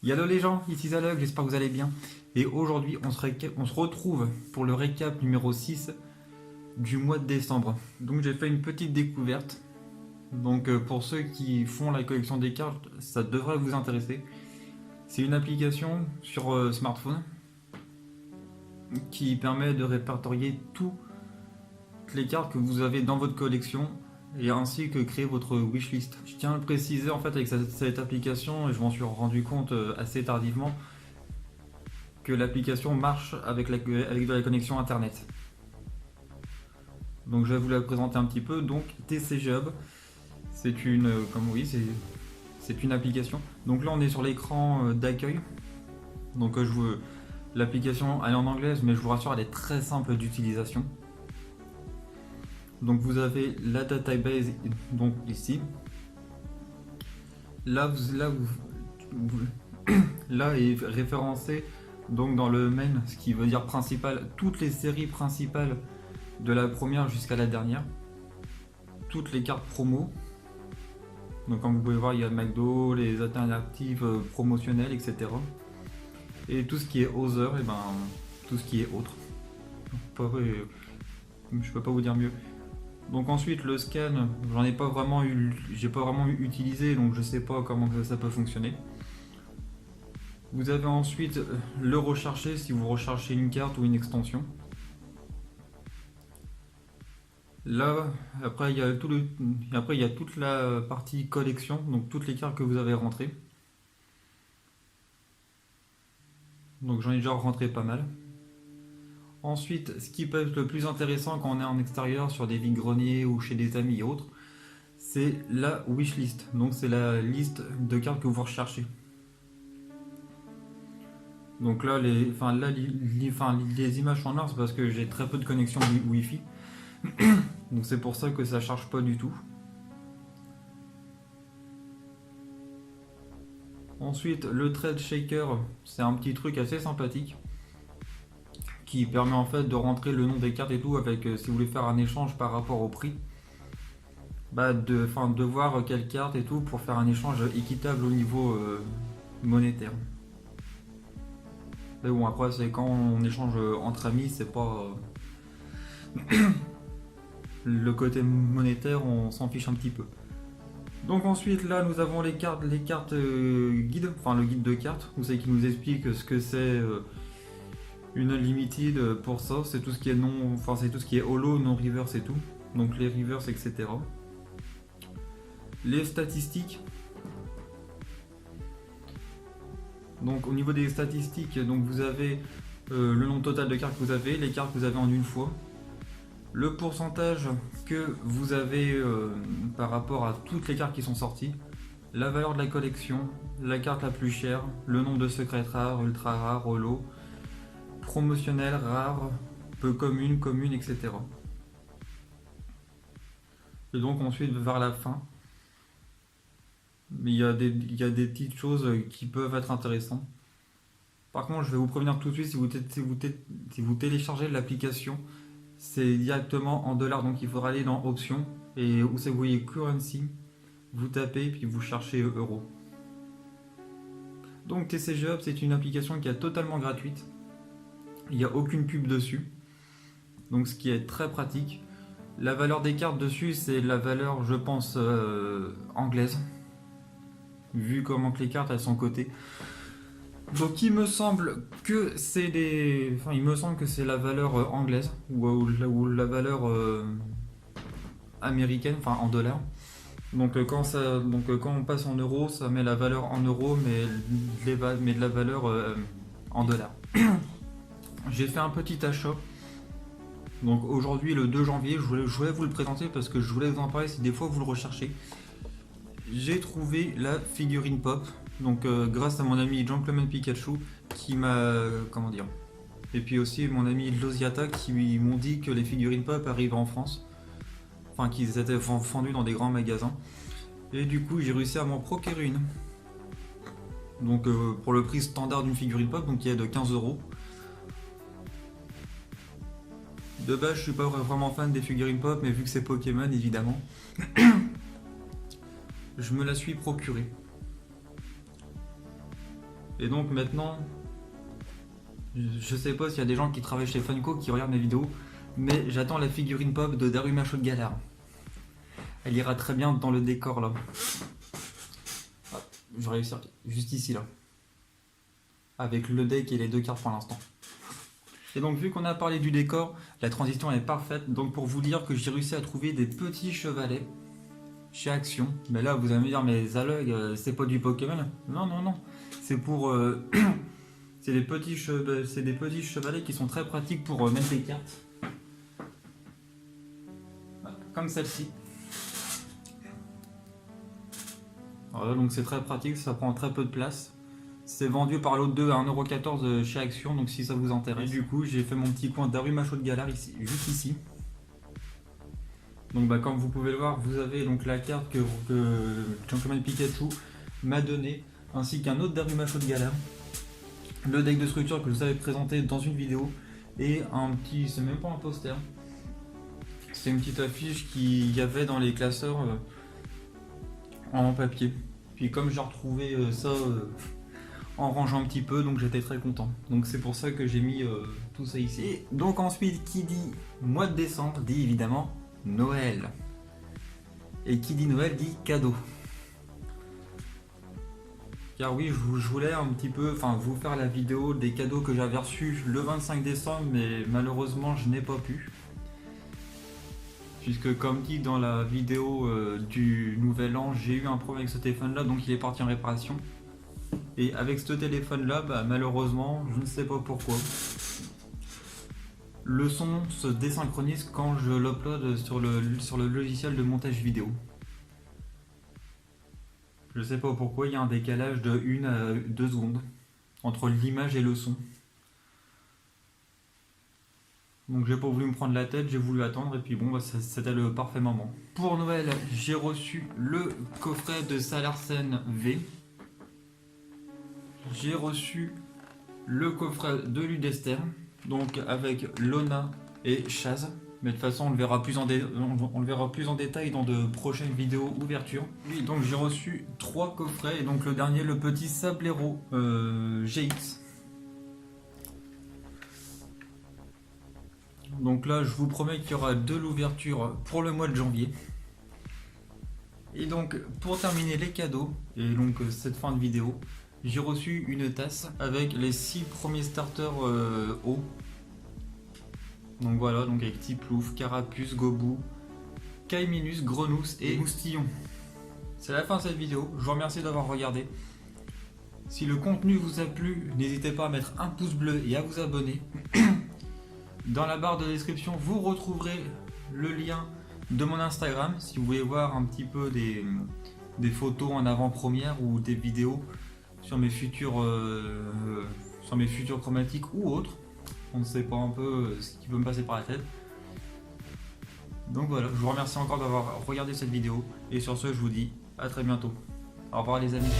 Yallo les gens, ici Zalog, j'espère que vous allez bien. Et aujourd'hui, on se retrouve pour le récap numéro 6 du mois de décembre. Donc j'ai fait une petite découverte. Donc pour ceux qui font la collection des cartes, ça devrait vous intéresser. C'est une application sur smartphone qui permet de répertorier toutes les cartes que vous avez dans votre collection et ainsi que créer votre wishlist. Je tiens à le préciser en fait avec cette application, et je m'en suis rendu compte assez tardivement, que l'application marche avec de la connexion internet. Donc je vais vous la présenter un petit peu. Donc TCG Hub, c'est une, c'est une application. Donc là on est sur l'écran d'accueil. Donc l'application elle est en anglaise, mais je vous rassure, elle est très simple d'utilisation. Donc vous avez la database donc ici. Là est référencé donc dans le main, ce qui veut dire principal, toutes les séries principales de la première jusqu'à la dernière, toutes les cartes promo. Donc comme vous pouvez voir, il y a McDo, les alternatives promotionnelles, etc. Et tout ce qui est other, et ben tout ce qui est autre. Je peux pas vous dire mieux. Donc ensuite le scan, j'ai pas vraiment utilisé, donc je sais pas comment ça peut fonctionner. Vous avez ensuite le rechercher si vous recherchez une carte ou une extension. Là, après il y a toute la partie collection, donc toutes les cartes que vous avez rentrées. Donc j'en ai déjà rentré pas mal. Ensuite, ce qui peut être le plus intéressant quand on est en extérieur, sur des vide-greniers ou chez des amis et autres, c'est la wishlist. Donc c'est la liste de cartes que vous recherchez. Donc là, les images sont noires, c'est parce que j'ai très peu de connexion Wi-Fi. Donc c'est pour ça que ça charge pas du tout. Ensuite, le Trade Shaker, c'est un petit truc assez sympathique qui permet en fait de rentrer le nom des cartes et tout avec, si vous voulez faire un échange par rapport au prix, de voir quelle carte et tout pour faire un échange équitable au niveau monétaire. Mais bon, après c'est quand on échange entre amis, c'est pas le côté monétaire, on s'en fiche un petit peu. Donc ensuite là nous avons les cartes guide, enfin le guide de cartes, vous savez qui nous explique ce que c'est une unlimited. Pour ça c'est tout ce qui est c'est tout ce qui est holo, non reverse et tout, donc les reverse etc. Les statistiques, donc au niveau des statistiques, donc vous avez le nombre total de cartes que vous avez, les cartes que vous avez en une fois, le pourcentage que vous avez par rapport à toutes les cartes qui sont sorties, la valeur de la collection, la carte la plus chère, le nombre de secrets rares, ultra rares, holo, promotionnel, rare, peu commune, etc. Et donc ensuite vers la fin, il y a des petites choses qui peuvent être intéressantes. Par contre, je vais vous prévenir tout de suite, si vous téléchargez l'application, c'est directement en dollars, donc il faudra aller dans options et où vous voyez currency, vous tapez puis vous cherchez euros. Donc TCG Hub, c'est une application qui est totalement gratuite, il n'y a aucune pub dessus, donc ce qui est très pratique. La valeur des cartes dessus, c'est la valeur, je pense, anglaise, vu comment que les cartes elles sont cotées. Donc il me semble que c'est la valeur anglaise ou la valeur américaine, enfin en dollars. Donc quand on passe en euros, ça met la valeur en euros, mais de la valeur en dollars. J'ai fait un petit achat. Donc aujourd'hui, le 2 janvier, je voulais vous le présenter parce que je voulais vous en parler si des fois vous le recherchez. J'ai trouvé la figurine pop, donc grâce à mon ami Jean-Clement Pikachu qui m'a, et puis aussi mon ami Losiata qui m'ont dit que les figurines pop arrivent en France, enfin qu'ils étaient vendus dans des grands magasins, et du coup j'ai réussi à m'en procurer une. Donc pour le prix standard d'une figurine pop, donc qui est de 15 €. De base je suis pas vraiment fan des figurines pop, mais vu que c'est Pokémon évidemment, je me la suis procurée. Et donc maintenant, je sais pas s'il y a des gens qui travaillent chez Funko qui regardent mes vidéos, mais j'attends la figurine pop de Daruma Show de Galère. Elle ira très bien dans le décor là. Ah, je vais réussir juste ici là. Avec le deck et les 2 cartes pour l'instant. Et donc vu qu'on a parlé du décor, la transition est parfaite. Donc pour vous dire que j'ai réussi à trouver des petits chevalets chez Action. Mais là vous allez me dire, mais Zalog, c'est pas du Pokémon? Non, non, non. C'est pour... c'est des petits chevalets qui sont très pratiques pour mettre des cartes. Comme celle-ci. Voilà, donc c'est très pratique, ça prend très peu de place. C'est vendu par lot 2 à 1,14€ chez Action, donc si ça vous intéresse. Et du coup, j'ai fait mon petit coin Daruma Show de Galère ici, juste ici. Donc comme vous pouvez le voir, vous avez donc la carte que Gentleman Pikachu m'a donnée, ainsi qu'un autre Daruma Show de Galère. Le deck de structure que je vous avais présenté dans une vidéo, et un petit, c'est même pas un poster, c'est une petite affiche qu'il y avait dans les classeurs en papier. Puis comme j'ai retrouvé ça en rangeant un petit peu, donc j'étais très content. Donc c'est pour ça que j'ai mis tout ça ici. Et donc ensuite, qui dit mois de décembre dit évidemment Noël. Et qui dit Noël dit cadeau. Car oui, je voulais un petit peu, vous faire la vidéo des cadeaux que j'avais reçus le 25 décembre, mais malheureusement je n'ai pas pu. Puisque comme dit dans la vidéo du nouvel an, j'ai eu un problème avec ce téléphone là, donc il est parti en réparation. Et avec ce téléphone là, malheureusement, je ne sais pas pourquoi, le son se désynchronise quand je l'upload sur le logiciel de montage vidéo. Je ne sais pas pourquoi, il y a un décalage de 1 à 2 secondes entre l'image et le son. Donc j'ai pas voulu me prendre la tête, j'ai voulu attendre et puis bon, c'était le parfait moment. Pour Noël, j'ai reçu le coffret de Salarsen V. J'ai reçu le coffret de Ludester, donc avec Lona et Chaz. Mais de toute façon, on le verra plus en détail dans de prochaines vidéos ouverture. Oui, donc j'ai reçu 3 coffrets, et donc le dernier, le petit Sablero GX. Donc là, je vous promets qu'il y aura de l'ouverture pour le mois de janvier. Et donc, pour terminer les cadeaux, et donc cette fin de vidéo, j'ai reçu une tasse avec les 6 premiers starters eau. Donc voilà, donc avec Tiplouf, Carapuce, Gobou, Kaiminus, Grenousse et Moustillon. C'est la fin de cette vidéo, je vous remercie d'avoir regardé. Si le contenu vous a plu, n'hésitez pas à mettre un pouce bleu et à vous abonner. Dans la barre de description, vous retrouverez le lien de mon Instagram si vous voulez voir un petit peu des photos en avant-première ou des vidéos sur mes futurs chromatiques ou autres. On ne sait pas un peu ce qui peut me passer par la tête. Donc voilà, je vous remercie encore d'avoir regardé cette vidéo et sur ce, je vous dis à très bientôt. Au revoir les amis.